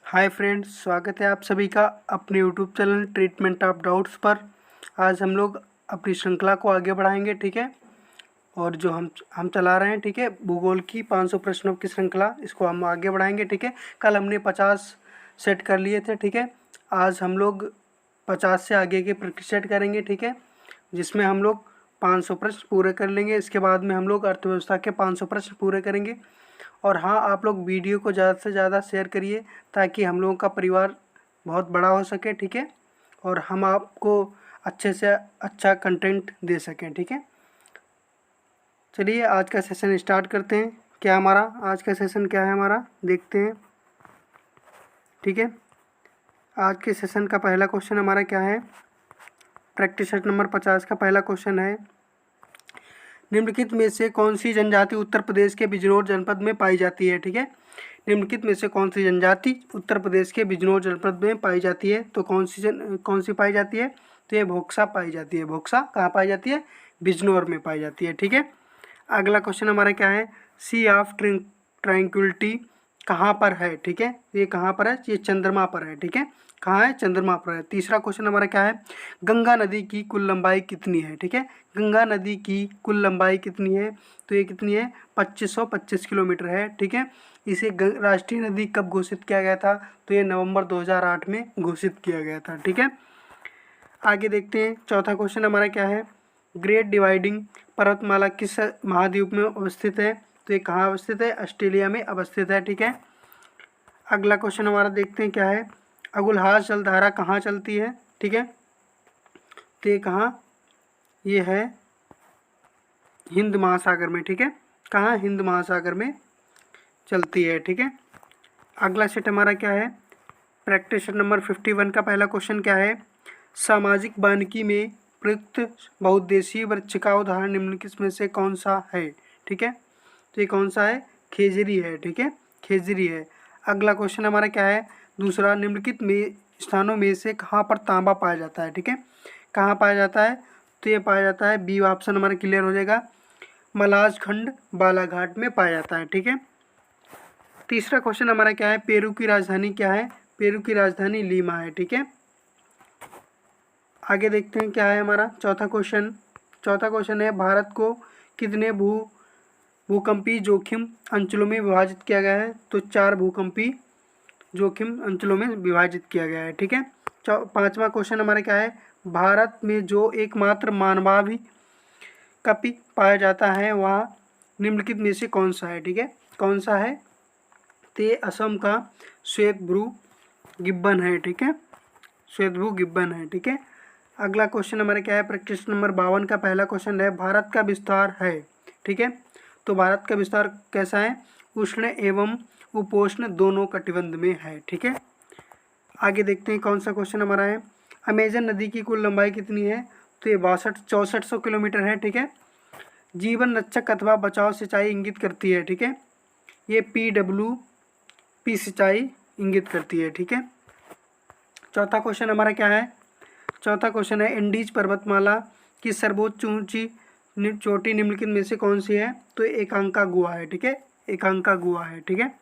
Hi friends, स्वागत है आप सभी का अपने YouTube channel treatment of doubts पर। आज हम लोग अपनी श्रृंखला को आगे बढ़ाएंगे, ठीक है। और जो हम चला रहे हैं, ठीक है, भूगोल की 500 प्रश्नों की श्रृंखला, इसको हम आगे बढ़ाएंगे, ठीक है। कल हमने 50 सेट कर लिए थे, ठीक है। आज हम लोग 50 से आगे के सेट करेंगे, ठीक है, जिसमें हम लोग 500 प्रश्न पूरे कर लेंगे। इसके बाद में हम लोग अर्थव्यवस्था के 500 प्रश्न पूरे करेंगे। और हाँ, आप लोग वीडियो को ज़्यादा से ज़्यादा शेयर करिए ताकि हम लोगों का परिवार बहुत बड़ा हो सके, ठीक है, और हम आपको अच्छे से अच्छा कंटेंट दे सकें, ठीक है। चलिए आज का सेशन स्टार्ट करते हैं। क्या हमारा आज का सेशन क्या है, हमारा देखते हैं, ठीक है। आज के सेशन का पहला क्वेश्चन हमारा क्या है, प्रैक्टिस सेट नंबर 50 का पहला क्वेश्चन है, निम्नलिखित में से कौन सी जनजाति उत्तर प्रदेश के बिजनौर जनपद में पाई जाती है, ठीक है। निम्नलिखित में से कौन सी जनजाति उत्तर प्रदेश के बिजनौर जनपद में पाई जाती है, तो कौन सी पाई जाती है, तो ये भोक्सा पाई जाती है। भोक्सा कहाँ पाई जाती है, बिजनौर में पाई जाती है, ठीक है। अगला क्वेश्चन हमारा क्या है, सी ऑफ ट्रैंक्विलिटी कहाँ पर है, ठीक है। ये कहाँ पर है, ये चंद्रमा पर है, ठीक है। कहाँ है, चंद्रमा पर है। तीसरा क्वेश्चन हमारा क्या है, गंगा नदी की कुल लंबाई कितनी है, ठीक है। गंगा नदी की कुल लंबाई कितनी है, तो ये कितनी है, 2525 किलोमीटर है, ठीक है। इसे राष्ट्रीय नदी कब घोषित किया गया था, तो ये नवंबर 2008 में घोषित किया गया था, ठीक है। आगे देखते हैं, चौथा क्वेश्चन हमारा क्या है, ग्रेट डिवाइडिंग पर्वतमाला किस महाद्वीप में अवस्थित है, तो ये कहाँ अवस्थित है, ऑस्ट्रेलिया में अवस्थित है, ठीक है। अगला क्वेश्चन हमारा देखते हैं क्या है, अगुलहास जलधारा कहाँ चलती है, ठीक है, तो ये कहाँ, ये है हिंद महासागर में, ठीक है। कहाँ, हिंद महासागर में चलती है, ठीक है। अगला सेट हमारा क्या है, प्रैक्टिस सेट नंबर 51 का पहला क्वेश्चन क्या है, सामाजिक वानिकी में प्रयुक्त बहुउद्देशीय वृक्ष का उदाहरण निम्नलिखित में से कौन सा है, ठीक है। तो ये कौन सा है, खेजरी है, ठीक है, खेजरी है। अगला क्वेश्चन हमारा क्या है, दूसरा, निम्नलिखित में स्थानों में से कहाँ पर तांबा पाया जाता है, ठीक है। कहाँ पाया जाता है, तो ये पाया जाता है, बी ऑप्शन हमारा क्लियर हो जाएगा, मलाज खंड बालाघाट में पाया जाता है, ठीक है। तीसरा क्वेश्चन हमारा क्या है, पेरू की राजधानी क्या है, पेरू की राजधानी लीमा है, ठीक है। आगे देखते हैं क्या है हमारा चौथा क्वेश्चन है, भारत को कितने भूकंपीय जोखिम अंचलों में विभाजित किया गया है, तो 4 भूकंपीय जोखिम अंचलों में विभाजित किया गया है, ठीक है। पांचवा क्वेश्चन हमारा क्या है, भारत में जो एकमात्र मानवाभी कपि पाया जाता है वह निम्नलिखित में से कौन सा है, ठीक है। कौन सा है, तो ये असम का श्वेतभ्रू गिब्बन है, ठीक है, श्वेतभ्रू गिब्बन है, ठीक है। अगला क्वेश्चन हमारा क्या है, प्रैक्टिस नंबर 52 का पहला क्वेश्चन है, भारत का विस्तार है, ठीक है। तो भारत का विस्तार कैसा है, उष्ण एवं उपोष्ण दोनों कटिबंध में है, ठीक है। आगे देखते हैं कौन सा क्वेश्चन हमारा है, अमेजन नदी की कुल लंबाई कितनी है, तो ये 6400 किलोमीटर है, ठीक है। जीवन रक्षक अथवा बचाव सिंचाई इंगित करती है, ठीक है। ये PWP सिंचाई इंगित करती है, ठीक है। चौथा क्वेश्चन हमारा क्या है, चौथा क्वेश्चन है, इंडीज पर्वतमाला की सर्वोच्च ऊंची चोटी निम्नलिखित में से कौन सी है, तो एकांका गुहा है, ठीक है, एकांका गुहा है, ठीक है।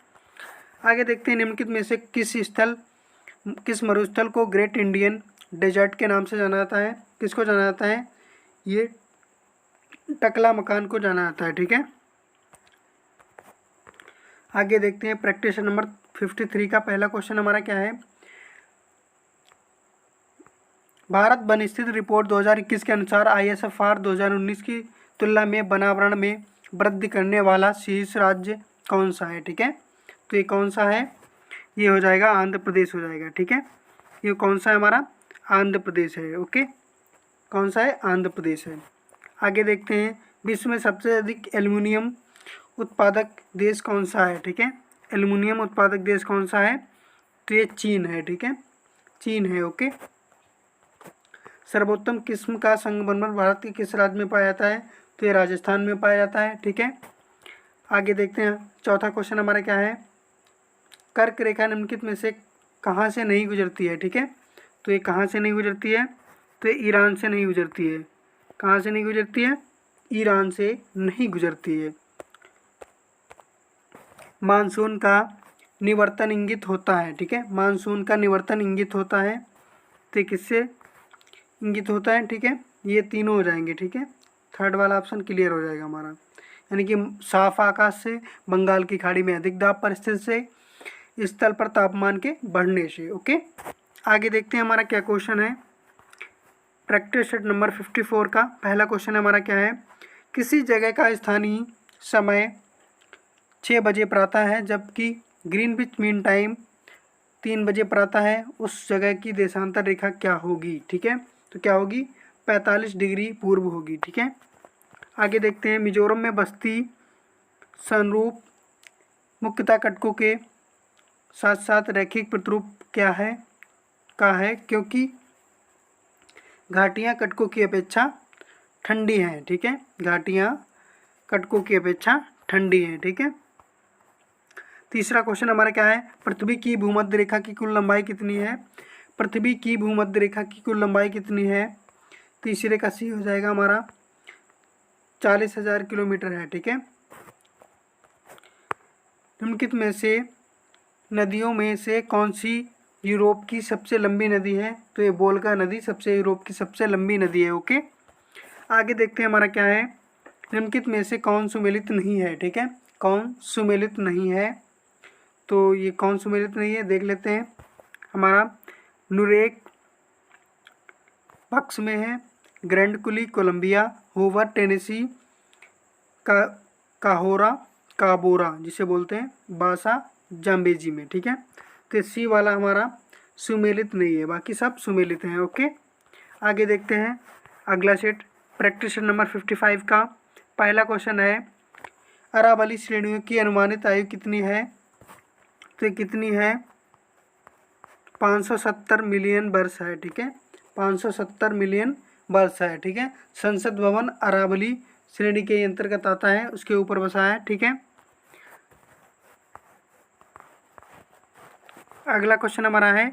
आगे देखते हैं, निम्नलिखित में से किस मरुस्थल को ग्रेट इंडियन डेजर्ट के नाम से जाना जाता है, किसको जाना जाता है, ये टकला मकान को जाना जाता है, ठीक है। आगे देखते हैं, प्रैक्टिस नंबर 53 का पहला क्वेश्चन हमारा क्या है, भारत वन स्थित रिपोर्ट 2021 के अनुसार ISFR 2019 की तुलना में वनावरण में वृद्धि करने वाला शीर्ष राज्य कौन सा है, ठीक है। तो ये कौन सा है, ये हो जाएगा आंध्र प्रदेश हो जाएगा, ठीक है। ये कौन सा है हमारा, आंध्र प्रदेश है, ओके, कौन सा है, आंध्र प्रदेश है। आगे देखते हैं, विश्व में सबसे अधिक एल्युमिनियम उत्पादक देश कौन सा है, ठीक है। एल्युमिनियम उत्पादक देश कौन सा है, तो ये चीन है, ठीक है, चीन है, ओके। सर्वोत्तम किस्म का संगमरमर भारत के किस राज्य में पाया जाता है, तो ये राजस्थान में पाया जाता है, ठीक है। आगे देखते हैं, चौथा क्वेश्चन हमारा क्या है, कर्क रेखा निम्नलिखित में से कहाँ से नहीं गुजरती है, ठीक है। तो ये कहाँ से नहीं गुजरती है, तो ये ईरान से नहीं गुजरती है, कहाँ से नहीं गुजरती है, ईरान से नहीं गुजरती है। मानसून का निवर्तन इंगित होता है, ठीक है। मानसून का निवर्तन इंगित होता है, तो किससे इंगित होता है, ठीक है। ये तीनों हो जाएंगे, ठीक है। थर्ड वाला ऑप्शन क्लियर हो जाएगा हमारा, यानी कि साफ आकाश से, बंगाल की खाड़ी में अधिक दाब परिस्थिति से, स्थल पर तापमान के बढ़ने से। ओके, आगे देखते हैं हमारा क्या क्वेश्चन है। प्रैक्टिस सेट नंबर 54 का पहला क्वेश्चन हमारा क्या है। किसी जगह का स्थानीय समय 6 बजे प्रातः है, जबकि ग्रीनविच मीन टाइम 3 बजे प्रातः है। उस जगह की देशांतर रेखा क्या होगी, ठीक है। तो क्या होगी, 45 डिग्री पूर्व होगी, ठीक है। आगे देखते हैं। मिजोरम में बस्ती संरूप मुख्यतः कटकों के साथ साथ रैखिक प्रतिरूप क्या है का है, क्योंकि घाटियाँ कटकों की अपेक्षा ठंडी हैं, ठीक है। घाटियाँ कटकों की अपेक्षा ठंडी हैं, ठीक है। तीसरा क्वेश्चन हमारा क्या है। पृथ्वी की भूमध्य रेखा की कुल लंबाई कितनी है। पृथ्वी की भूमध्य रेखा की कुल लंबाई कितनी है। तीसरे का सी हो जाएगा हमारा 40,000 किलोमीटर है, ठीक है। निम्नलिखित में से नदियों में से कौन सी यूरोप की सबसे लंबी नदी है। तो ये वोल्गा नदी सबसे यूरोप की सबसे लंबी नदी है। ओके, आगे देखते हैं हमारा क्या है। निम्नलिखित में से कौन सुमेलित नहीं है, ठीक है। कौन सुमेलित नहीं है, तो ये कौन सुमेलित नहीं है देख लेते हैं। हमारा नुरेक पक्ष में है, ग्रैंड कुली कोलंबिया, होवर टेनेसी, का काहोरा काबोरा जिसे बोलते हैं, बासा जाम्बेजी में, ठीक है। तो सी वाला हमारा सुमेलित नहीं है, बाकी सब सुमेलित हैं। ओके, आगे देखते हैं अगला सेट। प्रैक्टिस नंबर 55 का पहला क्वेश्चन है। अरावली श्रेणियों की अनुमानित आयु कितनी है। तो कितनी है, 570 मिलियन वर्ष है, ठीक है। 570 मिलियन वर्ष है, ठीक है। संसद भवन अरावली श्रेणी के अंतर्गत आता है, उसके ऊपर बसा है, ठीक है। अगला क्वेश्चन हमारा है।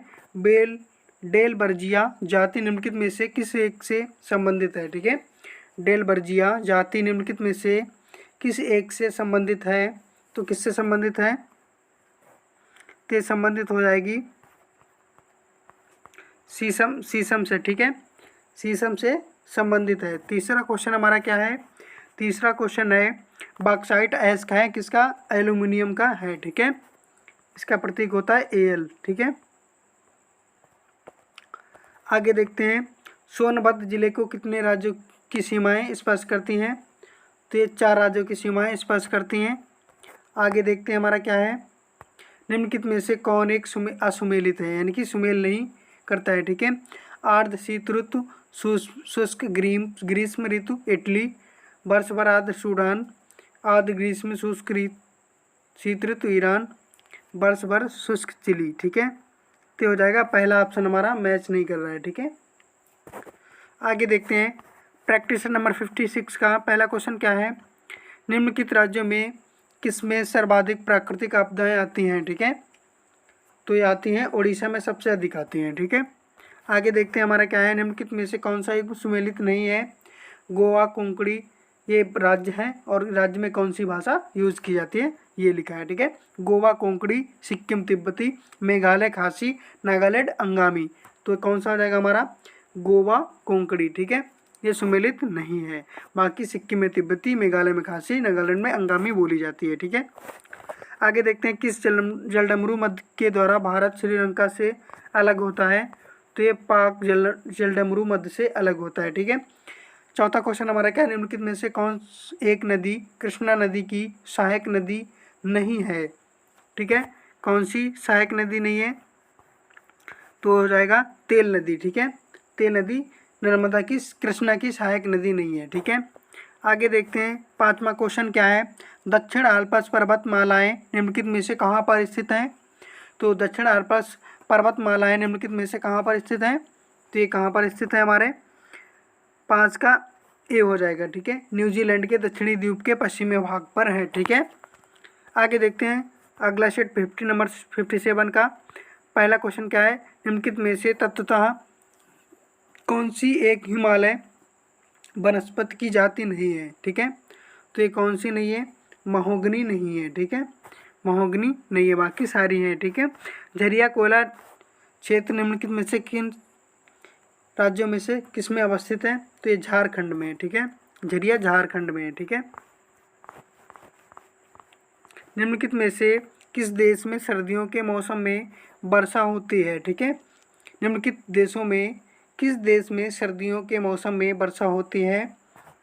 डेलबर्जिया जाति निम्नलिखित में से किस एक से संबंधित है, ठीक है। डेलबर्जिया जाति निम्नलिखित में से किस एक से संबंधित है। तो किससे संबंधित है, तो संबंधित हो जाएगी शीशम से, ठीक है। शीशम से संबंधित है। तीसरा क्वेश्चन हमारा क्या है। तीसरा क्वेश्चन है बॉक्साइट ऐश है किसका, एल्यूमिनियम का है, ठीक है। इसका प्रतीक होता है Al, ठीक है। आगे देखते हैं। सोनभद्र जिले को कितने राज्यों की सीमाएं स्पर्श करती हैं। तो ये 4 राज्यों की सीमाएं स्पर्श करती हैं। आगे देखते हैं हमारा क्या है। निम्नलिखित में से कौन एक असुमेलित है, यानी कि सुमेल नहीं करता है, ठीक है। आर्द्र शीत ऋतु, शुष्क ग्रीष्म ऋतु इटली, वर्ष भर आर्द्र सूडान, आर्द्र ग्रीष्म शुष्क शीत ऋतु ईरान, वर्ष भर शुष्क चिली, ठीक है। तो हो जाएगा पहला ऑप्शन हमारा मैच नहीं कर रहा है, ठीक है। आगे देखते हैं प्रैक्टिस नंबर 56 का पहला क्वेश्चन क्या है। निम्नलिखित राज्यों में किसमें सर्वाधिक प्राकृतिक आपदाएं आती हैं, ठीक है। तो ये आती हैं उड़ीसा में सबसे अधिक आती हैं, ठीक है। आगे देखते हैं हमारा क्या है। निम्नलिखित में से कौन सा एक सुमेलित नहीं है। गोवा कोंकणी ये राज्य है, और राज्य में कौन सी भाषा यूज की जाती है ये लिखा है, ठीक है। गोवा कोंकणी, सिक्किम तिब्बती, मेघालय खासी, नागालैंड अंगामी। तो कौन सा हो जाएगा हमारा गोवा कोंकणी, ठीक है। ये सुमेलित नहीं है, बाकी सिक्किम में तिब्बती, मेघालय में खासी, नागालैंड में अंगामी बोली जाती है, ठीक है। आगे देखते हैं किस जलडमरू मध्य के द्वारा भारत श्रीलंका से अलग होता है। तो ये पाक जलडमरू मध्य से अलग होता है, ठीक है। चौथा क्वेश्चन हमारा क्या है। निम्नलिखित में से कौन एक नदी कृष्णा नदी की सहायक नदी नहीं है, ठीक है। कौन सी सहायक नदी नहीं है, तो हो जाएगा तेल नदी, ठीक है। तेल नदी नर्मदा की कृष्णा की सहायक नदी नहीं है, ठीक है। आगे देखते हैं पांचवा क्वेश्चन क्या है। दक्षिण आल्प्स पर्वतमालाएं निम्नलिखित में से कहाँ पर स्थित हैं। तो दक्षिण आल्प्स पर्वतमालाएं निम्नलिखित में से कहाँ पर स्थित हैं। तो ये कहाँ पर स्थित है, हमारे 5 का ए हो जाएगा, ठीक है। न्यूजीलैंड के दक्षिणी द्वीप के पश्चिमी भाग पर है, ठीक है। आगे देखते हैं अगला सेट 50 नंबर 57 का पहला क्वेश्चन क्या है। निम्नलिखित में से तत्वतः कौन सी एक हिमालय वनस्पति की जाति नहीं है, ठीक है। तो ये कौन सी नहीं है, महोगनी नहीं है, ठीक है। महोगनी नहीं है, बाकी सारी हैं, ठीक है। झरिया कोयला क्षेत्र निम्नलिखित में से किन राज्यों में से किस में अवस्थित है? तो ये झारखंड में है, ठीक है। झरिया झारखंड में है, ठीक है। निम्नलिखित में से किस देश में सर्दियों के मौसम में वर्षा होती है? ठीक है। निम्नलिखित देशों में किस देश में सर्दियों के मौसम में वर्षा होती है?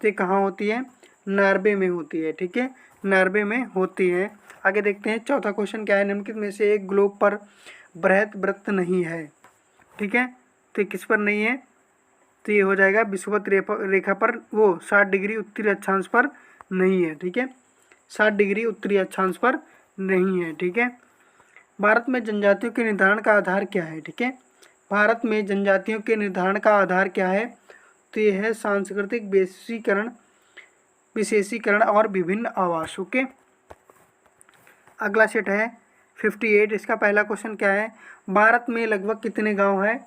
तो ये कहाँ होती है? नॉर्वे में होती है, ठीक है। नॉर्वे में होती है। आगे देखते हैं चौथा क्वेश्चन क्या है। निम्नलिखित में से एक ग्लोब पर बृहत वृत्त नहीं है, ठीक है। तो किस पर नहीं है? तो ये हो जाएगा विषुवत रेखा पर, वो 60 डिग्री उत्तरी अक्षांश पर नहीं है, ठीक है। 60 डिग्री उत्तरी अक्षांश पर नहीं है, ठीक है। भारत में जनजातियों के निर्धारण का आधार क्या है? ठीक है। भारत में जनजातियों के निर्धारण का आधार क्या है? तो ये है सांस्कृतिक विशेषीकरण और विभिन्न आवास। ओके, अगला सेट है 58। इसका पहला क्वेश्चन क्या है? भारत में लगभग कितने गांव हैं?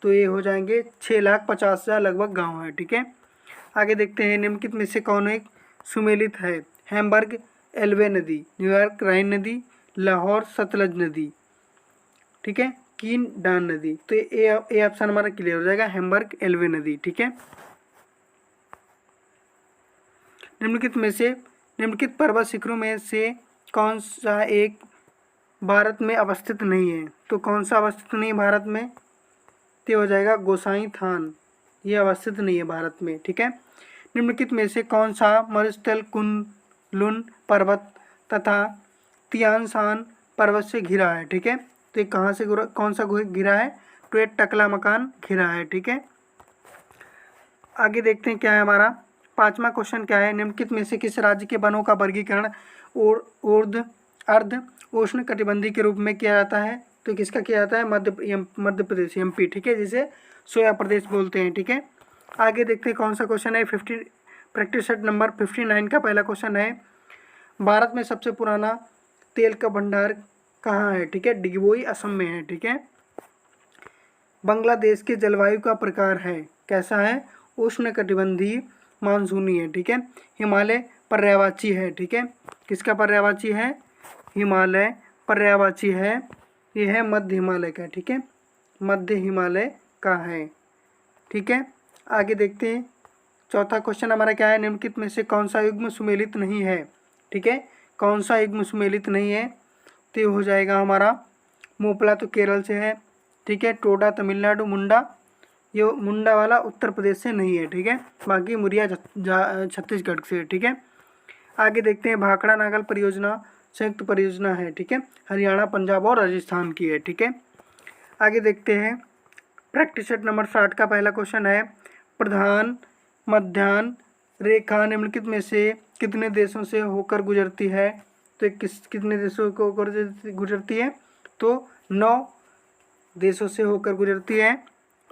तो ये हो जाएंगे 6,50,000 लगभग गांव है, ठीक है। आगे देखते हैं निम्नलिखित में से कौन एक सुमेलित है? हैम्बर्ग एल्बे नदी, न्यूयॉर्क राइन नदी, लाहौर सतलज नदी, ठीक है, कीन डान नदी। तो ए ऑप्शन हमारा क्लियर हो जाएगा, हैम्बर्ग एल्बे नदी, ठीक है। निम्नलिखित पर्वत शिखरों में से कौन सा एक भारत में अवस्थित नहीं है? तो कौन सा अवस्थित नहीं है भारत में? तो हो जाएगा गोसाई थान, ये अवस्थित नहीं है भारत में, ठीक है। निम्नलिखित में से कौन सा मरुस्थल कुन-लुन पर्वत तथा तियानशान पर्वत से घिरा है? ठीक है। तो ये कहाँ से कौन सा घिरा है? तो ये टकला मकान घिरा है, ठीक है। आगे देखते हैं क्या है हमारा पांचवा क्वेश्चन क्या है। निम्नलिखित में से किस राज्य के वनों का वर्गीकरण अर्ध उष्ण कटिबंधीय के रूप में किया जाता है? तो किसका किया जाता है? मध्य प्रदेश, एमपी, ठीक है, जिसे सोया प्रदेश बोलते हैं, ठीक है। आगे देखते हैं कौन सा क्वेश्चन है। प्रैक्टिस सेट नंबर 59 का पहला क्वेश्चन है, भारत में सबसे पुराना तेल का भंडार कहाँ है? ठीक है, डिगबोई असम में है, ठीक है। बांग्लादेश के जलवायु का प्रकार है कैसा है? उष्ण कटिबंधीय मानसूनी है, ठीक है। हिमालय पर्यायवाची है, ठीक है। किसका पर्यायवाची है? हिमालय पर्यायवाची है, यह है मध्य हिमालय का, ठीक है, मध्य हिमालय का है, ठीक है। आगे देखते हैं चौथा क्वेश्चन हमारा क्या है। निम्नलिखित में से कौन सा युग्म सुमेलित नहीं है? ठीक है, कौन सा युग्म सुमेलित नहीं है? तो ये हो जाएगा हमारा मोपला, तो केरल से है, ठीक है। टोडा तमिलनाडु, मुंडा, ये मुंडा वाला उत्तर प्रदेश से नहीं है, ठीक है। बाकी मुरिया छत्तीसगढ़ से, ठीक है। आगे देखते हैं भाखड़ा नागल परियोजना संयुक्त परियोजना है, ठीक है, हरियाणा, पंजाब और राजस्थान की है, ठीक है। आगे देखते हैं प्रैक्टिस सेट नंबर 60 का पहला क्वेश्चन है, प्रधान मध्याह्न रेखा निम्नलिखित में से कितने देशों से होकर गुजरती है? तो कितने देशों को होकर गुजरती है? तो 9 देशों से होकर गुजरती है,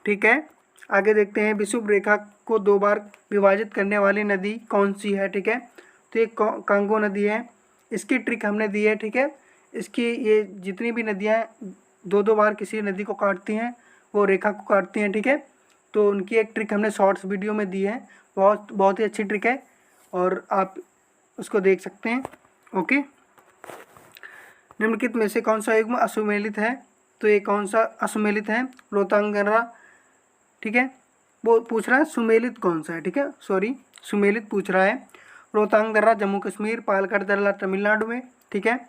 ठीक है। आगे देखते हैं विषुव रेखा को 2 बार विभाजित करने वाली नदी कौन सी है? ठीक है, तो ये कांगो नदी है। इसकी ट्रिक हमने दी है, ठीक है। इसकी ये जितनी भी नदियाँ 2-2 बार किसी नदी को काटती हैं, वो रेखा को काटती हैं, ठीक है। तो उनकी एक ट्रिक हमने शॉर्ट्स वीडियो में दी है, बहुत ही अच्छी ट्रिक है और आप उसको देख सकते हैं। ओके, निम्नलिखित में से कौन सा युग्म असुमेलित है? तो ये कौन सा असुमेलित है? रोहतांग दर्रा, ठीक है। वो पूछ रहा है सुमेलित कौन सा है, ठीक है, सॉरी सुमेलित पूछ रहा है। रोहतांग दर्रा जम्मू कश्मीर, पालक्कड़ दर्रा तमिलनाडु में, ठीक है,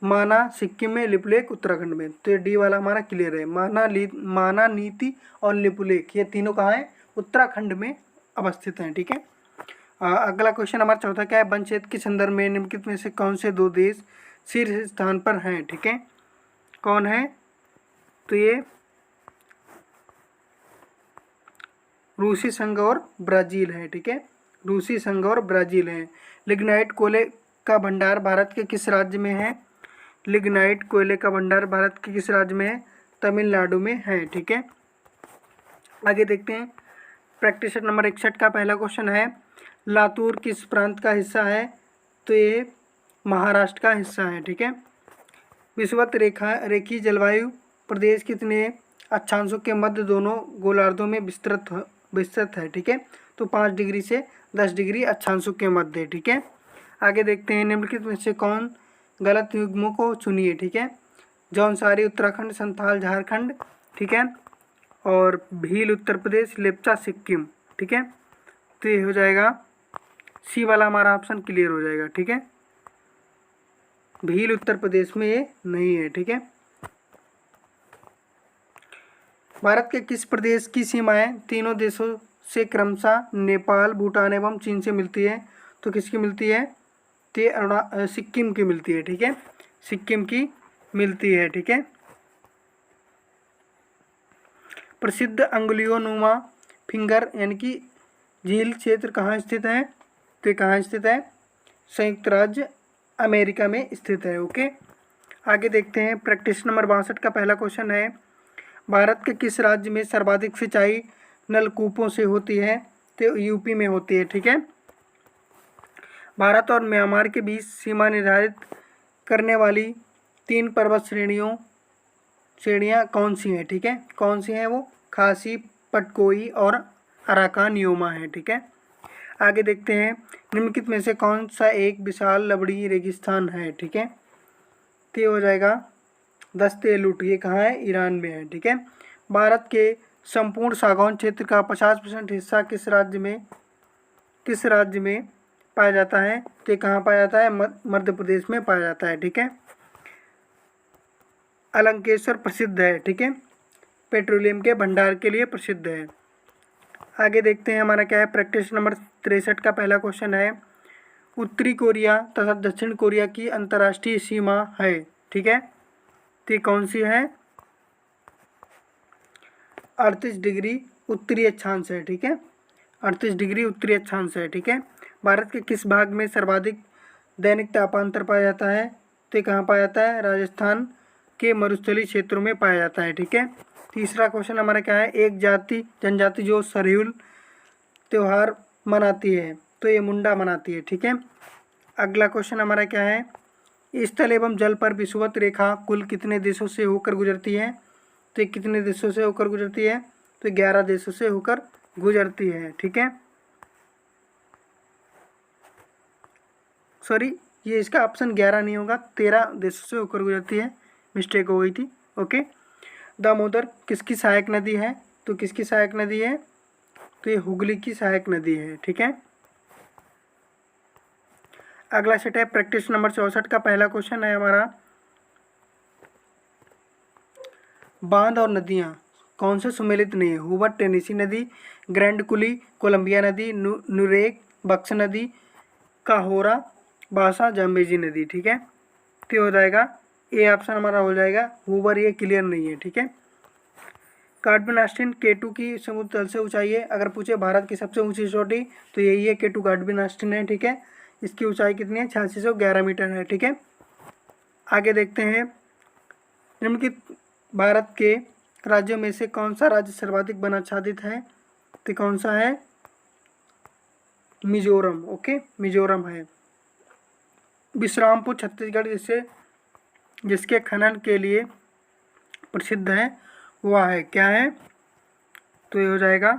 माना सिक्किम में, लिपुलेख उत्तराखंड में। तो ये डी वाला हमारा क्लियर है। माना, नीति और लिपुलेख ये तीनों कहाँ है? उत्तराखंड में अवस्थित हैं, ठीक है। अगला क्वेश्चन हमारा चौथा क्या है, वन क्षेत्र के संदर्भ में निम्नलिखित में से कौन से 2 देश शीर्ष स्थान पर हैं? ठीक है, कौन है? तो ये रूसी संघ और ब्राज़ील है, ठीक है, रूसी संघ और ब्राज़ील है। लिग्नाइट कोयले का भंडार भारत के किस राज्य में है? लिग्नाइट कोयले का भंडार भारत के किस राज्य में है? तमिलनाडु में है, ठीक है। आगे देखते हैं प्रैक्टिस सेट नंबर 61 का पहला क्वेश्चन है, लातूर किस प्रांत का हिस्सा है? तो ये महाराष्ट्र का हिस्सा है, ठीक है। विषुवत रेखीय जलवायु प्रदेश कितने अक्षांशों के मध्य दोनों गोलार्धों में विस्तृत है, ठीक है। तो 5 डिग्री से 10 डिग्री अक्षांशों के मध्य, ठीक है। आगे देखते हैं निम्नलिखित में से कौन गलत युग्मों को चुनिए, ठीक है। जौनसारी उत्तराखंड, संथाल झारखंड, ठीक है, और भील उत्तर प्रदेश, लेप्चा सिक्किम, ठीक है। तो ये हो जाएगा सी वाला हमारा ऑप्शन क्लियर हो जाएगा, ठीक है। भील उत्तर प्रदेश में ये नहीं है, ठीक है। भारत के किस प्रदेश की सीमाएं तीनों देशों से क्रमशः नेपाल, भूटान एवं चीन से मिलती है? तो किसकी मिलती है? तो सिक्किम की मिलती है, ठीक है, सिक्किम की मिलती है, ठीक है। प्रसिद्ध अंगुलियों नुमा फिंगर यानी कि झील क्षेत्र कहाँ स्थित है? तो कहाँ स्थित है? संयुक्त राज्य अमेरिका में स्थित है, ओके। आगे देखते हैं, प्रैक्टिस नंबर 62 का पहला क्वेश्चन है, भारत के किस राज्य में सर्वाधिक सिंचाई नलकूपों से होती है? तो यूपी में होती है, ठीक है। भारत और म्यांमार के बीच सीमा निर्धारित करने वाली 3 पर्वत श्रेणियाँ कौन सी हैं? ठीक है, कौन सी हैं वो? खासी, पटकोई और अराकान योमा है, ठीक है। आगे देखते हैं, निम्नलिखित में से कौन सा एक विशाल लवणीय रेगिस्तान है? ठीक है, तो ये हो जाएगा दस्त ए लूट, ये कहाँ है? ईरान में है, ठीक है। भारत के संपूर्ण सागौन क्षेत्र का 50% हिस्सा किस राज्य में पाया जाता है? तो ये कहाँ पाया जाता है? मध्य प्रदेश में पाया जाता है, ठीक है। अलंकेश्वर प्रसिद्ध है, ठीक है, पेट्रोलियम के भंडार के लिए प्रसिद्ध है। आगे देखते हैं, हमारा क्या है, प्रैक्टिस नंबर 63 का पहला क्वेश्चन है, उत्तरी कोरिया तथा दक्षिण कोरिया की अंतर्राष्ट्रीय सीमा है, ठीक है, तो ये कौन सी है? 38 डिग्री उत्तरी अक्षांश है, ठीक है, 38 डिग्री उत्तरी अक्षांश है, ठीक है। भारत के किस भाग में सर्वाधिक दैनिक तापांतर पाया जाता है? तो कहाँ पाया जाता है? राजस्थान के मरुस्थलीय क्षेत्रों में पाया जाता है, ठीक है। तीसरा क्वेश्चन हमारा क्या है, एक जनजाति जो सरहुल त्यौहार मनाती है, तो ये मुंडा मनाती है, ठीक है। अगला क्वेश्चन हमारा क्या है, स्थल एवं जल पर विषुवत रेखा कुल कितने देशों से होकर गुजरती है? तो ये कितने देशों से होकर गुजरती है? तो 11 देशों से होकर गुजरती है, ठीक है। सॉरी, ये इसका ऑप्शन 11 नहीं होगा, 13 देशों से होकर गुजरती है, मिस्टेक हो गई थी, ओके। दामोदर किसकी सहायक नदी है? तो किसकी सहायक नदी है? तो ये हुगली की सहायक नदी है, ठीक है। अगला सेट है, प्रैक्टिस नंबर 64 का पहला क्वेश्चन है हमारा, बांध और नदियाँ कौन से सुमेलित नहीं है? हुबर टेनेसी नदी, ग्रैंड कुली कोलंबिया नदी, नुरेक बक्स नदी, काहोरा बासा जाम्बेजी नदी, ठीक है। तो हो जाएगा ए ऑप्शन हमारा हो जाएगा हुबर, ये क्लियर नहीं है, ठीक है। कार्डबिन आस्टिन K2 की समुद्र तल से ऊंचाई है, अगर पूछे भारत की सबसे ऊंची चोटी तो यही है K2 कार्डबिन आस्टिन है, ठीक है। इसकी ऊंचाई कितनी है? 8611 मीटर है, ठीक है। आगे देखते हैं, निम्नलिखित भारत के राज्यों में से कौन सा राज्य सर्वाधिक वन आच्छादित है? तो कौन सा है? मिजोरम, ओके, मिजोरम है। विश्रामपुर छत्तीसगढ़ जिसके खनन के लिए प्रसिद्ध है वह है, क्या है? तो ये हो जाएगा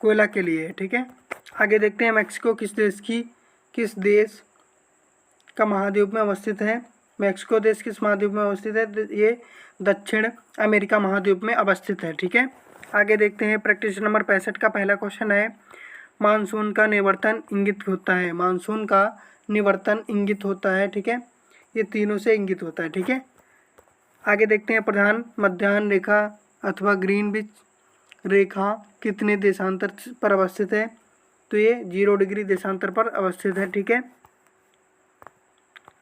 कोयला के लिए, ठीक है। आगे देखते हैं, मैक्सिको किस देश का महाद्वीप में अवस्थित है? मैक्सिको देश किस महाद्वीप में अवस्थित है? ये दक्षिण अमेरिका महाद्वीप में अवस्थित है, ठीक है। आगे देखते हैं, प्रैक्टिस नंबर 65 का पहला क्वेश्चन है, मानसून का निवर्तन इंगित होता है? मानसून का निवर्तन इंगित होता है, ठीक है, ये तीनों से इंगित होता है, ठीक है। आगे देखते हैं, प्रधान मध्याह्न रेखा अथवा ग्रीनविच रेखा कितने देशांतर पर अवस्थित है? तो ये 0 डिग्री देशांतर पर अवस्थित है, ठीक है।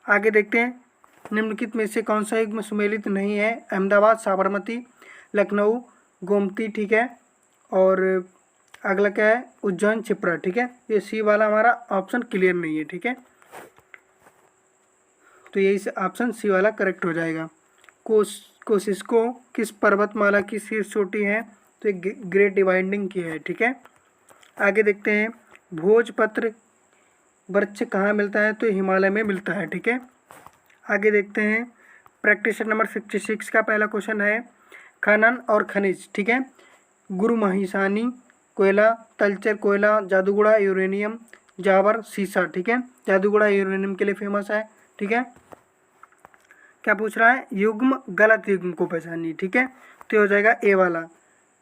आगे देखते हैं, निम्नलिखित में से कौन सा युग्म सुमेलित नहीं है? अहमदाबाद, साबरमती, लखनऊ, गोमती, ठीक है, और अगला क्या है? उज्जैन, छिप्रा, ठीक है। ये सी वाला हमारा ऑप्शन क्लियर नहीं है, ठीक है, तो यही ऑप्शन सी वाला करेक्ट हो जाएगा। कोसिस्को किस पर्वतमाला की शीर्ष चोटी है? तो ये ग्रेट डिवाइडिंग की है, ठीक है। आगे देखते हैं, भोजपत्र वृक्ष कहाँ मिलता है? तो हिमालय में मिलता है, ठीक है। आगे देखते हैं, प्रैक्टिस नंबर 66 का पहला क्वेश्चन है, खनन और खनिज, ठीक है, गुरु महिसानी कोयला, तलचर कोयला, जादूगुड़ा यूरेनियम, जावर, सीसा, ठीक है। जादूगोड़ा यूरेनियम के लिए फेमस है, ठीक है। क्या पूछ रहा है, युग्म गलत युग्म को पहचानिए, ठीक है। तो हो जाएगा ए वाला।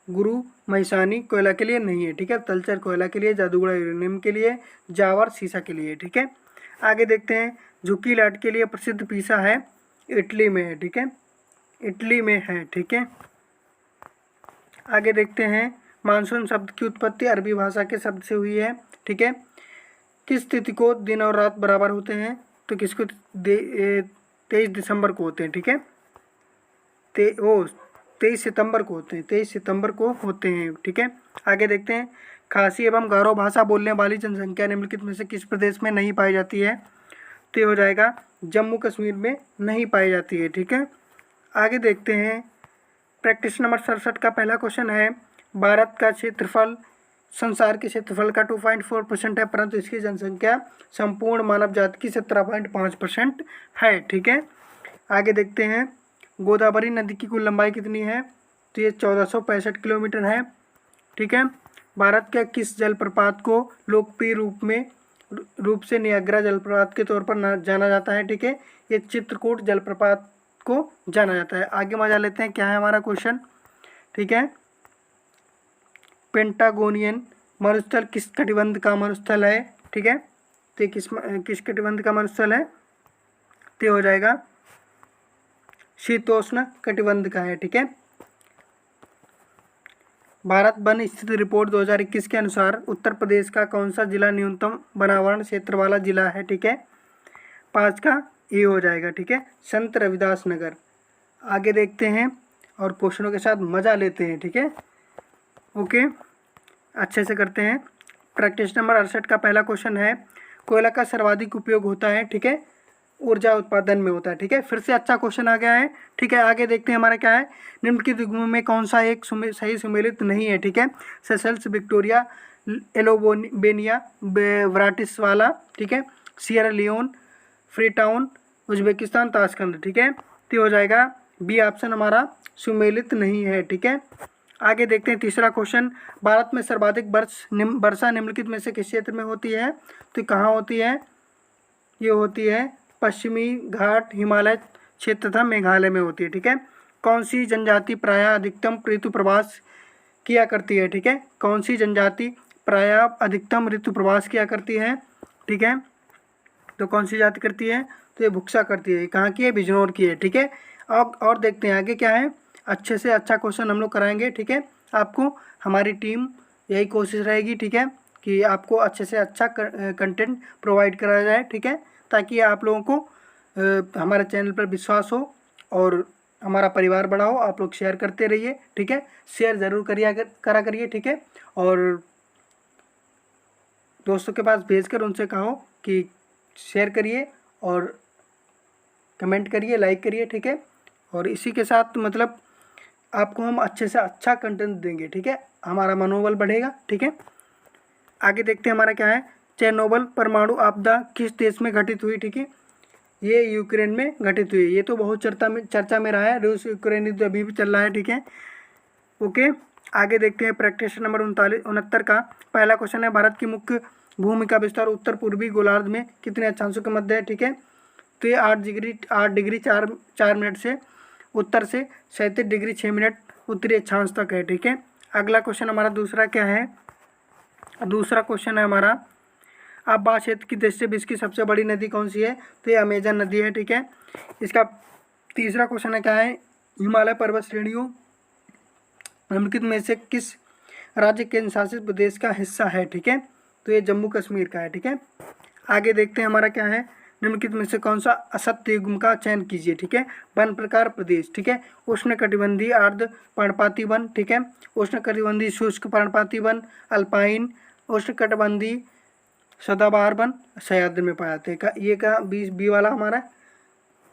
गुरु महिसानी कोयला के लिए नहीं है, ठीक है। तलचर कोयला के लिए, जादूगोड़ा यूरेनियम के लिए, जावर सीसा के लिए, ठीक है। आगे देखते हैं, झुकी लाट के लिए प्रसिद्ध पीसा है, इटली में है, ठीक है, इटली में है, ठीक है। आगे देखते हैं, मानसून शब्द की उत्पत्ति अरबी भाषा के शब्द से हुई है, ठीक है। किस तिथि को दिन और रात बराबर होते हैं, तो किसको 23 दिसंबर को होते हैं, ठीक है। 23 सितंबर को होते हैं, 23 सितंबर को होते हैं, ठीक है। आगे देखते हैं, खासी एवं गारो भाषा बोलने वाली जनसंख्या निम्नलिखित में से किस प्रदेश में नहीं पाई जाती है, तो ये हो जाएगा जम्मू कश्मीर में नहीं पाई जाती है, ठीक है। आगे देखते हैं, प्रैक्टिस नंबर 67 का पहला क्वेश्चन है, भारत का क्षेत्रफल संसार के क्षेत्रफल का 2.4% है, परंतु इसकी जनसंख्या संपूर्ण मानव जाति की 17.5% है, ठीक है। आगे देखते हैं, गोदावरी नदी की कुल लंबाई कितनी है, तो ये 1465 किलोमीटर है, ठीक है। भारत के किस जलप्रपात को लोकप्रिय रूप से नियाग्रा जलप्रपात के तौर पर जाना जाता है, ठीक है। ये चित्रकूट जलप्रपात को जाना जाता है। आगे मजा लेते हैं, क्या है हमारा क्वेश्चन, ठीक है। पेंटागोनियन मरुस्थल किस कटिबंध का मरुस्थल है, ठीक है। तो किस कटिबंध का मरुस्थल है, तो हो जाएगा शीतोष्ण कटिबंध का है, ठीक है। भारत वन स्थिति रिपोर्ट 2021 के अनुसार उत्तर प्रदेश का कौन सा जिला न्यूनतम वनावरण क्षेत्र वाला जिला है, ठीक है। 5 का ये हो जाएगा, ठीक है, संत रविदास नगर। आगे देखते हैं और क्वेश्चनों के साथ मजा लेते हैं, ठीक है। ओके, अच्छे से करते हैं। प्रैक्टिस नंबर 68 का पहला क्वेश्चन है, कोयला का सर्वाधिक उपयोग होता है, ठीक है, ऊर्जा उत्पादन में होता है, ठीक है। फिर से अच्छा क्वेश्चन आ गया है, ठीक है। आगे देखते हैं हमारा क्या है, निम्नलिखित युग्मों में कौन सा एक सही सुमेलित नहीं है, ठीक है। सेशल्स, विक्टोरिया, एलोबेनिया, ब्राटिस्लावा, ठीक है, Sierra Leone, Freetown, Uzbekistan, Tashkent, ठीक है। तो हो जाएगा बी ऑप्शन हमारा सुमेलित नहीं है, ठीक है। आगे देखते हैं तीसरा क्वेश्चन, भारत में सर्वाधिक वर्षा निम्नलिखित में से किस क्षेत्र में होती है, तो कहाँ होती है, ये होती है पश्चिमी घाट हिमालय क्षेत्र तथा मेघालय में होती है, ठीक है। कौन सी जनजाति प्रायः अधिकतम ऋतु प्रवास किया करती है, ठीक है। कौन सी जनजाति प्रायः अधिकतम ऋतु प्रवास किया करती है, ठीक है। तो कौन सी जाति करती है, तो ये भुक्सा करती है। कहाँ की है, बिजनौर की है, ठीक है। अब और देखते हैं आगे क्या है, अच्छे से अच्छा क्वेश्चन हम लोग कराएंगे, ठीक है। आपको हमारी टीम यही कोशिश रहेगी, ठीक है, कि आपको अच्छे से अच्छा कंटेंट प्रोवाइड कराया जाए, ठीक है, ताकि आप लोगों को हमारे चैनल पर विश्वास हो और हमारा परिवार बड़ा हो। आप लोग शेयर करते रहिए, ठीक है, शेयर ज़रूर करा करिए, ठीक है। और दोस्तों के पास भेजकर उनसे कहो कि शेयर करिए और कमेंट करिए, लाइक करिए, ठीक है। और इसी के साथ मतलब आपको हम अच्छे से अच्छा कंटेंट देंगे, ठीक है, हमारा मनोबल बढ़ेगा, ठीक है। आगे देखते हैं हमारा क्या है, चेरनोबिल परमाणु आपदा किस देश में घटित हुई, ठीक है। ये यूक्रेन में घटित हुई है। ये तो बहुत चर्चा में रहा है, रूस यूक्रेन युद्ध अभी भी चल रहा है, ठीक है। ओके, आगे देखते हैं प्रैक्टिस नंबर 69 का पहला क्वेश्चन है, भारत की मुख्य भूमि का विस्तार उत्तर पूर्वी गोलार्ध में कितने अक्षांशों के मध्य है, ठीक है। तो ये 8 डिग्री 4 मिनट से उत्तर से 37 डिग्री 6 मिनट उत्तरी अक्षांश तक है, ठीक है। अगला क्वेश्चन हमारा दूसरा क्या है, दूसरा क्वेश्चन है हमारा, आबा क्षेत्र की दृष्टि से विश्व की सबसे बड़ी नदी कौन सी है, तो ये अमेजन नदी है, ठीक है। इसका तीसरा क्वेश्चन है क्या है, हिमालय पर्वत श्रेणियों निम्नलिखित में से किस राज्य केंद्र शासित प्रदेश का हिस्सा है, ठीक है। तो ये जम्मू कश्मीर का है, ठीक है। आगे देखते हैं हमारा क्या है, निम्नलिखित में से कौन सा असत्य युग्म का चयन कीजिए, ठीक है। वन प्रकार प्रदेश, ठीक है, उष्णकटिबंधीय अर्ध पर्णपाती वन, ठीक है, उष्णकटिबंधीय शुष्क पर्णपाती वन, अल्पाइन, उष्णकटिबंधीय सदाबहार वन सह्याद्री में पाया जाते हैं। ये का बी वाला हमारा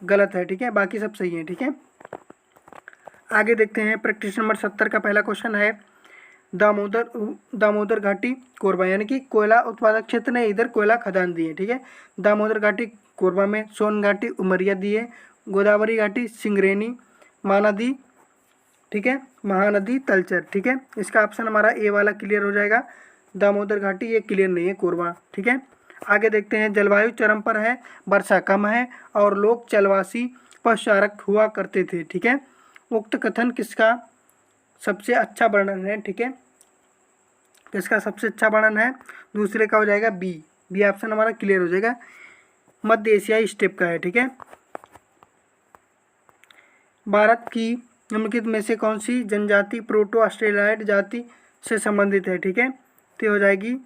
गलत है, ठीक है, बाकी सब सही है, ठीक है। आगे देखते हैं प्रैक्टिस नंबर 70 का पहला क्वेश्चन है, दामोदर घाटी कोरबा, यानी कि कोयला उत्पादक क्षेत्र ने इधर कोयला खदान दी है, ठीक है। दामोदर घाटी कोरबा में, सोन घाटी उमरिया दी है, गोदावरी घाटी सिंगरेनी, महानदी, ठीक है, महानदी तलचर, ठीक है। इसका ऑप्शन हमारा ए वाला क्लियर हो जाएगा, दामोदर घाटी ये क्लियर नहीं है, कोरबा, ठीक है। आगे देखते हैं, जलवायु चरम पर है, वर्षा कम है और लोग जलवासी पशुचारक हुआ करते थे, ठीक है। उक्त कथन किसका सबसे अच्छा वर्णन है, ठीक है, किसका सबसे अच्छा वर्णन है, दूसरे का हो जाएगा बी ऑप्शन हमारा क्लियर हो जाएगा, मध्य एशियाई स्टेप का है, ठीक है। भारत की निम्नलिखित में से कौन सी जनजाति प्रोटो ऑस्ट्रेलियाइड जाति से संबंधित है, ठीक है, तो हो जाएगी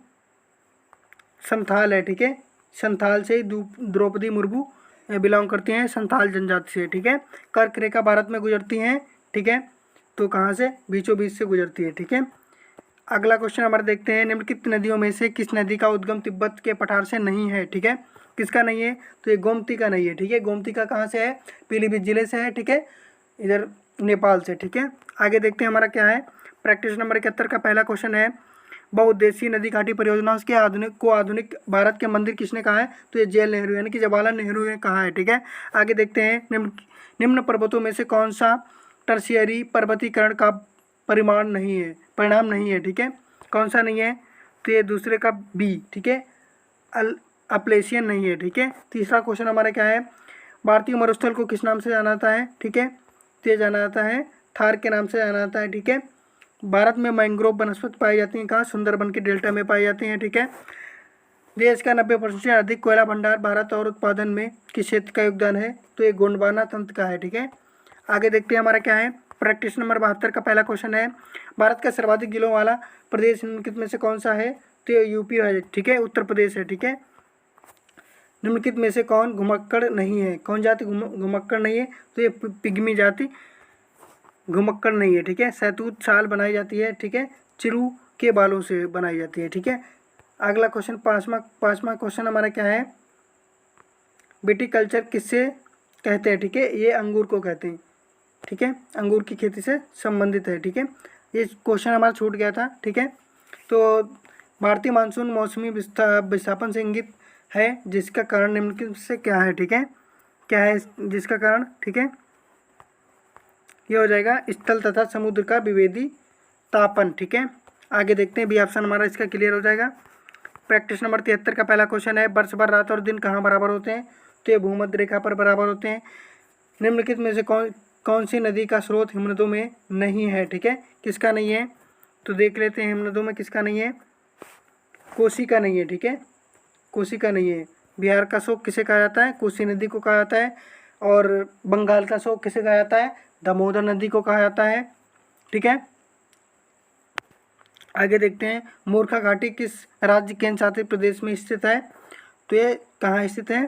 संथाल है, ठीक है। संथाल से द्रौपदी मुर्मू बिलोंग करती हैं, संथाल जनजाति से, ठीक है। कर्क रेखा भारत में गुजरती हैं, ठीक है, तो कहाँ से, बीचों बीच से गुजरती है, ठीक है। अगला क्वेश्चन हमारे देखते हैं, निम्नलिखित नदियों में से किस नदी का उद्गम तिब्बत के पठार से नहीं है, ठीक है, किसका नहीं है, तो ये गोमती का नहीं है, ठीक है। गोमती का कहाँ से है, पीलीभीत जिले से है, ठीक है, इधर नेपाल से, ठीक है। आगे देखते हैं हमारा क्या है, प्रैक्टिस नंबर 71 का पहला क्वेश्चन है, बहुउद्देशीय नदी घाटी परियोजना के आधुनिक भारत के मंदिर किसने कहा है, तो ये जवाहरलाल नेहरू यानी कि जवाहरलाल नेहरू ने कहा है, ठीक है। आगे देखते हैं, निम्न पर्वतों में से कौन सा टर्शियरी पर्वतीकरण का परिणाम नहीं है, ठीक है, कौन सा नहीं है, तो ये दूसरे का बी, ठीक है, अपलेशियन नहीं है, ठीक है। तीसरा क्वेश्चन हमारा क्या है, भारतीय मरुस्थल को किस नाम से जाना जाता है, ठीक है, तो ये जाना जाता है थार के नाम से जाना जाता है, ठीक है। भारत में मैंग्रोव वनस्पति पाई जाती हैं कहाँ, सुंदरबन के डेल्टा में पाई जाती हैं, ठीक है। देश का 90% से अधिक कोयला भंडार भारत और उत्पादन में किस क्षेत्र का योगदान है, तो ये गोंडवाना तंत्र का है, ठीक है। आगे देखते हैं हमारा क्या है, प्रैक्टिस नंबर 72 का पहला क्वेश्चन है, भारत का सर्वाधिक जिलों वाला प्रदेश निम्नलिखित में से कौन सा है, तो ये यूपी है, ठीक है, उत्तर प्रदेश है, ठीक है। निम्नलिखित में से कौन घुमक्कड़ नहीं है, कौन जाति घुमक्कड़ नहीं है, तो ये पिग्मी जाति घुमक्कड़ नहीं है, ठीक है। शहतूत शाल बनाई जाती है, ठीक है, चिरू के बालों से बनाई जाती है, ठीक है। अगला क्वेश्चन पाँचवा क्वेश्चन हमारा क्या है, विटिकल्चर किससे कहते हैं, ठीक है, ये अंगूर को कहते हैं, ठीक है, अंगूर की खेती से संबंधित है, ठीक है। ये क्वेश्चन हमारा छूट गया था, ठीक है। तो भारतीय मानसून मौसमी विस्थापन से इंगित है, जिसका कारण निम्नलिखित से क्या है, ठीक है, क्या है जिसका कारण, ठीक है, ये हो जाएगा स्थल तथा समुद्र का विभेदी तापन, ठीक है। आगे देखते हैं, बी ऑप्शन हमारा इसका क्लियर हो जाएगा। प्रैक्टिस नंबर 73 का पहला क्वेश्चन है, वर्ष भर रात और दिन कहाँ बराबर होते हैं, तो ये भूमध्य रेखा पर बराबर होते हैं। निम्नलिखित में से कौन सी नदी का स्रोत हिमनदों में नहीं है, ठीक है, किसका नहीं है, तो देख लेते हैं हिमनदों में किसका नहीं है, कोसी का नहीं है, ठीक है, कोसी का नहीं है। बिहार का शोक किसे कहा जाता है, कोसी नदी को कहा जाता है, और बंगाल का शोक किसे कहा जाता है, दामोदर नदी को कहा जाता है, ठीक है। आगे देखते हैं, मूर्खा घाटी किस राज्य केंद्र शासित प्रदेश में स्थित है, तो ये कहाँ स्थित है,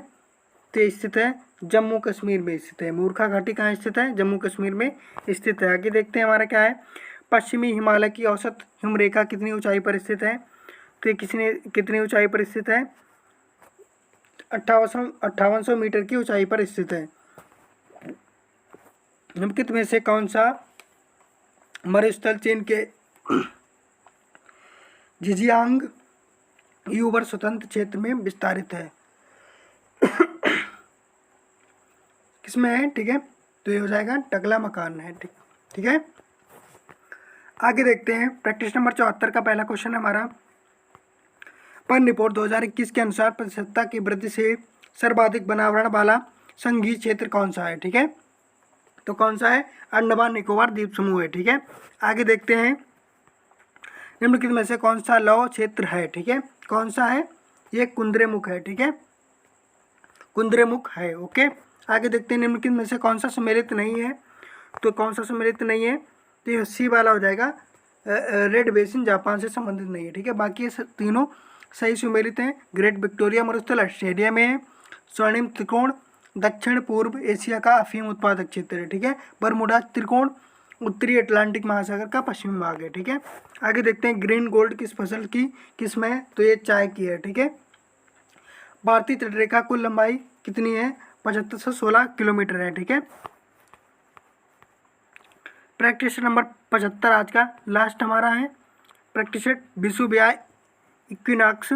तो ये स्थित है जम्मू कश्मीर में स्थित है। मूर्खा घाटी कहाँ स्थित है, जम्मू कश्मीर में स्थित है। आगे देखते हैं हमारा क्या है, पश्चिमी हिमालय की औसत हिमरेखा कितनी ऊंचाई पर स्थित है, तो ये कितनी ऊंचाई पर स्थित है, 5800 मीटर की ऊंचाई पर स्थित है। निम्नलिखित में से कौन सा मरुस्थल चीन के झिंजियांग यूबर स्वतंत्र क्षेत्र में विस्तारित है, किसमें है, ठीक है, तो ये हो जाएगा टकला मकान है, ठीक है। आगे देखते हैं, प्रैक्टिस नंबर 74 का पहला क्वेश्चन हमारा, पन रिपोर्ट 2021 के अनुसार प्रतिशतता की वृद्धि से सर्वाधिक वनावरण वाला संघीय क्षेत्र कौन सा है, ठीक है, तो कौन सा है, अंडमान निकोबार द्वीप समूह है, ठीक है। आगे देखते हैं, निम्नलिखित में से कौन सा लौह क्षेत्र है, ठीक है, कौन सा है, ये कुंद्रेमुख है, ठीक है, कुंद्रेमुख है, ओके। आगे देखते हैं, निम्नलिखित में से कौन सा सम्मिलित नहीं है, तो कौन सा सम्मिलित नहीं है, तो ये सी वाला हो जाएगा, रेड बेसिन जापान से संबंधित नहीं है, ठीक है। बाकी ये तीनों सही सम्मिलित हैं। ग्रेट विक्टोरिया मरुस्थल ऑस्ट्रेलिया में है, स्वर्णिम त्रिकोण दक्षिण पूर्व एशिया का अफीम उत्पादक क्षेत्र है, ठीक है। बरमुडा त्रिकोण उत्तरी अटलांटिक महासागर का पश्चिमी भाग है, ठीक है। आगे देखते हैं, ग्रीन गोल्ड किस फसल की किस्म है, तो ये चाय की है, ठीक है। भारतीय तटरेखा कुल लंबाई कितनी है, 7516 किलोमीटर है, ठीक है। प्रैक्टिस नंबर 75 आज का लास्ट हमारा है। प्रैक्टिस विषुव्याय इक्विनॉक्स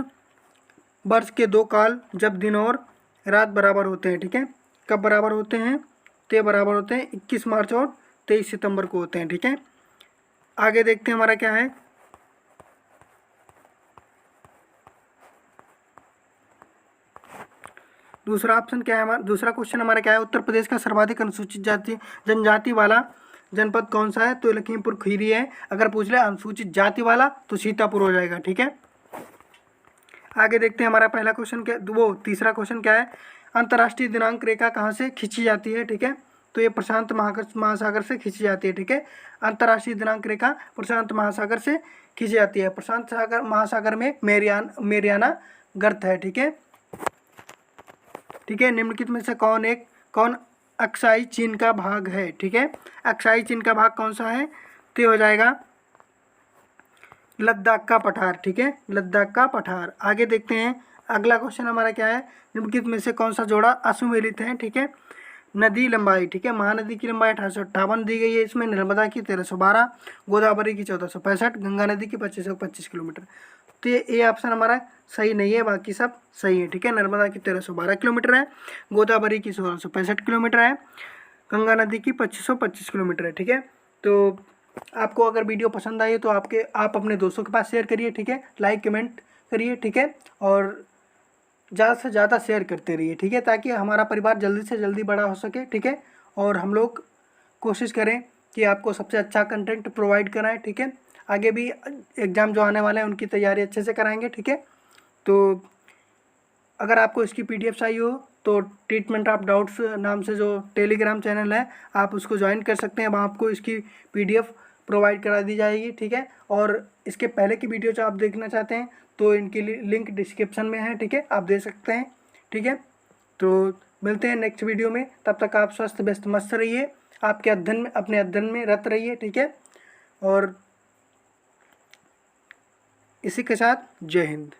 वर्ष के दो काल जब दिन और रात बराबर होते हैं, ठीक है, कब बराबर होते हैं, तो ये बराबर होते हैं 21 मार्च और 23 सितंबर को होते हैं, ठीक है। आगे देखते हैं हमारा क्या है, दूसरा ऑप्शन क्या है हमारा, दूसरा क्वेश्चन हमारा क्या है, उत्तर प्रदेश का सर्वाधिक अनुसूचित जाति जनजाति वाला जनपद कौन सा है, तो लखीमपुर खीरी है। अगर पूछ ले अनुसूचित जाति वाला तो सीतापुर हो जाएगा, ठीक है। आगे देखते हैं हमारा पहला क्वेश्चन क्या, वो तीसरा क्वेश्चन क्या है, अंतर्राष्ट्रीय दिनांक रेखा कहाँ से खींची जाती है, ठीक है। तो ये प्रशांत महासागर से खींची जाती है, ठीक है। अंतर्राष्ट्रीय दिनांक रेखा प्रशांत महासागर से खींची जाती है। प्रशांत सागर महासागर में मेरियाना गर्त है, ठीक है। ठीक है, निम्नलिखित में से कौन अक्साई चीन का भाग है, ठीक है। अक्साई चीन का भाग कौन सा है, तो ये हो जाएगा लद्दाख का पठार, ठीक है, लद्दाख का पठार। आगे देखते हैं अगला क्वेश्चन हमारा क्या है, निम्नलिखित में से कौन सा जोड़ा असुमेलित है, ठीक है। नदी लंबाई, ठीक है, महानदी की लंबाई 1858 दी गई है इसमें, नर्मदा की 1312, गोदावरी की 1465, गंगा नदी की 2525 किलोमीटर। तो ये ऑप्शन हमारा सही नहीं है, बाकी सब सही है, ठीक है। नर्मदा की 1312 किलोमीटर है, गोदावरी की 1665 किलोमीटर है, गंगा नदी की 2525 किलोमीटर है, ठीक है। तो आपको अगर वीडियो पसंद आई तो आप अपने दोस्तों के पास शेयर करिए, ठीक है, लाइक कमेंट करिए, ठीक है, और ज़्यादा से ज़्यादा शेयर करते रहिए, ठीक है, ताकि हमारा परिवार जल्दी से जल्दी बड़ा हो सके, ठीक है। और हम लोग कोशिश करें कि आपको सबसे अच्छा कंटेंट प्रोवाइड कराएं, ठीक है। आगे भी एग्ज़ाम जो आने वाले हैं उनकी तैयारी अच्छे से कराएंगे, ठीक है। तो अगर आपको इसकी PDF चाहिए हो तो ट्रीटमेंट ऑफ डाउट्स नाम से जो टेलीग्राम चैनल है आप उसको ज्वाइन कर सकते हैं, वहाँ आपको इसकी PDF प्रोवाइड करा दी जाएगी, ठीक है। और इसके पहले की वीडियो जो आप देखना चाहते हैं तो इनकी लिंक डिस्क्रिप्शन में है, ठीक है, आप दे सकते हैं, ठीक है। तो मिलते हैं नेक्स्ट वीडियो में, तब तक आप स्वस्थ व्यस्त मस्त रहिए, आपके अपने अध्ययन में रत रहिए, ठीक है। और इसी के साथ जय हिंद।